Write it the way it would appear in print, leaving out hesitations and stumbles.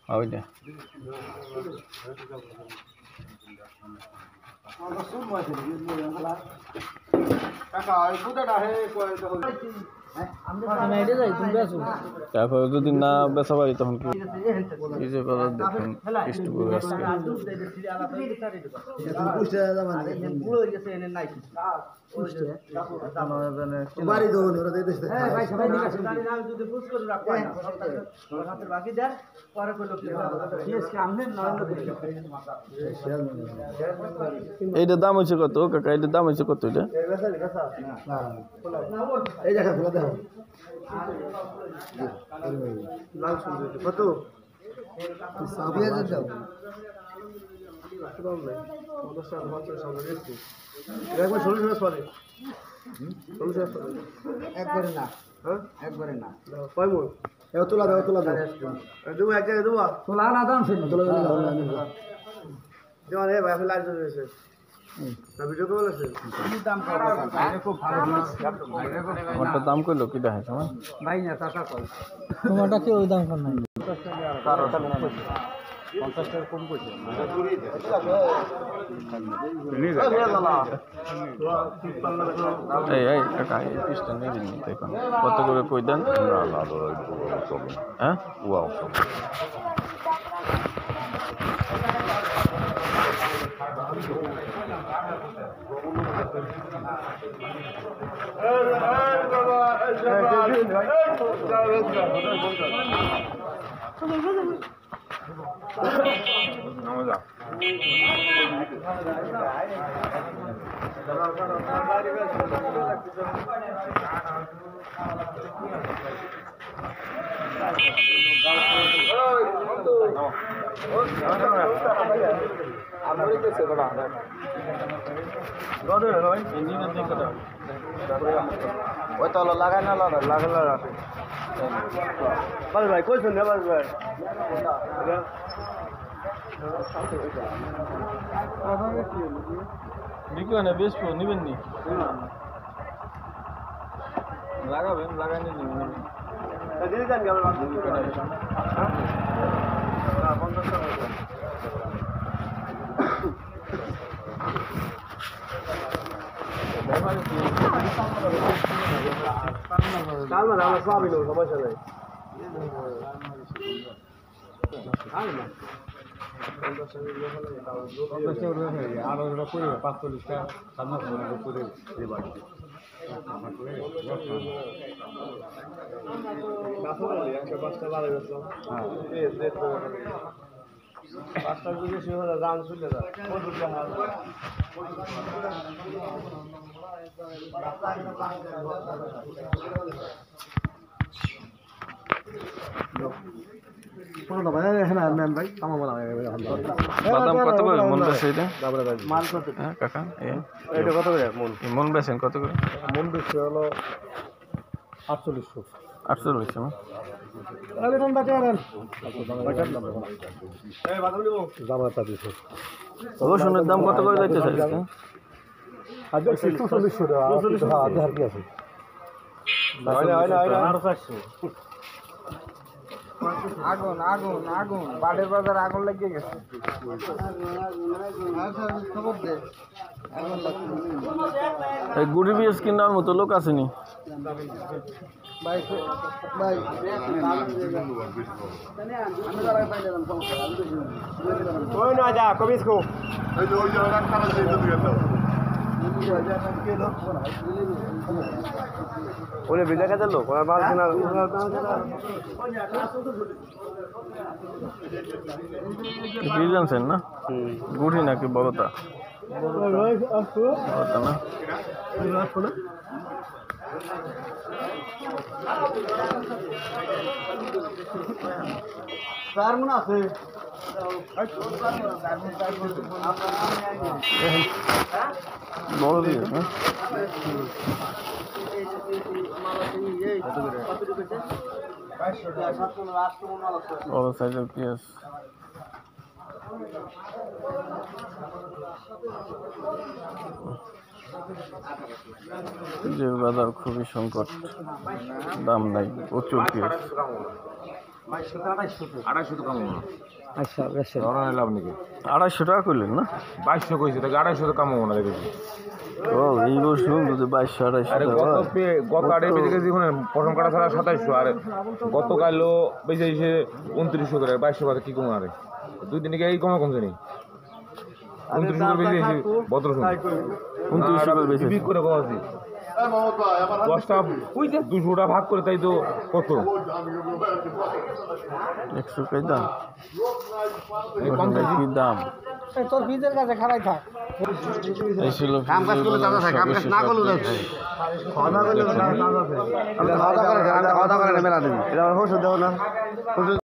ওইটা তারপরে যদি না বেচা পারি তখন কি যে কথা দেখুন এইটার দাম হচ্ছে কত কাকা? এটার দাম হচ্ছে কত? এটা কত একবারে না, একবারে না। কয় মন? তোলা দাও, তোলা দাও, দেবো এক জায়গায় দেবো। তোলা না দাম ছিল, তোলা যেমন ভাই আপনি লাইট রয়েছে ভিডিও কল আছে আমারটা দাম করলো কি দেখা সময় ভাই না টাকা কল তোমারটা কি ওই দাম কর নাই 50 টাকা কম করছে এই কাকা এই পিসটা নিয়ে দিন দেখুন কত করে কই দেন? হ্যাঁ ওয়াও ওই তো লাগাই না লাগাই ভাই কই শুনে ভাই বিক্রি না বেশ নিবেন নি লাগাবেন লাগাই নিয়ে নেবেন সবই নেব সমস্যা নেই পাঁচটা যদি রান চলে যায় বাদাম কত করে মন বেছে এটা? মাল কত কাকা এটা কত করে মন মন বেছেন কত করে? মন বেশি হলো 4800 রসুনের দাম কত করে যাইতেছে? আগুন আগুন আগুন বাড়ির বাজার আগুন লেগে গেছে এই গুড়ি বিএস কেনার মতো লোক আসেনি ওরে বিজা কাজের লোক ওরা মাল কেনার কি জানছেন না গুড়ি নাকি বড়তা বড়তা না চার মনে আছে বড় দিয়ে হ্যাঁ বড় সাইজের পেঁয়াজ যে বাজার খুবই সংকট দাম নাই প্রচুর পেঁয়াজ 250 তো কম না আচ্ছা বেশি ধরা লাভ নাকি 250 টাকা করলেন না 2200 কইছে তাকে 250 তো কম না দেখেছি ও এই বছর যদি 2200 আরে 250 গত আড়ে বেজে গেছে মানে প্রথম কাটা ছাড়া 2700 আর গতকালও বেজে এসে 2900 করে 2200 বাদে কি কম আরে দুই দিন কি এই কমছে নি 2900 করে বেজে এসে বদল শুন 2900 করে বেশি বিক করে কমাছি 10টা 200টা ভাগ করে তাই তো কত 100 টাকা দাম এই কম কি দাম তোর বীজের কাছে খারাই থাক এই ছিল কাম কাজ করলে দাদা থাকে কাম কাজ না করলেও দাদা থাকে খাওয়া দাওয়া করলে দাদা থাকে খাওয়া দাওয়া করে মেলা দিন এটা ওষুধ দেবো না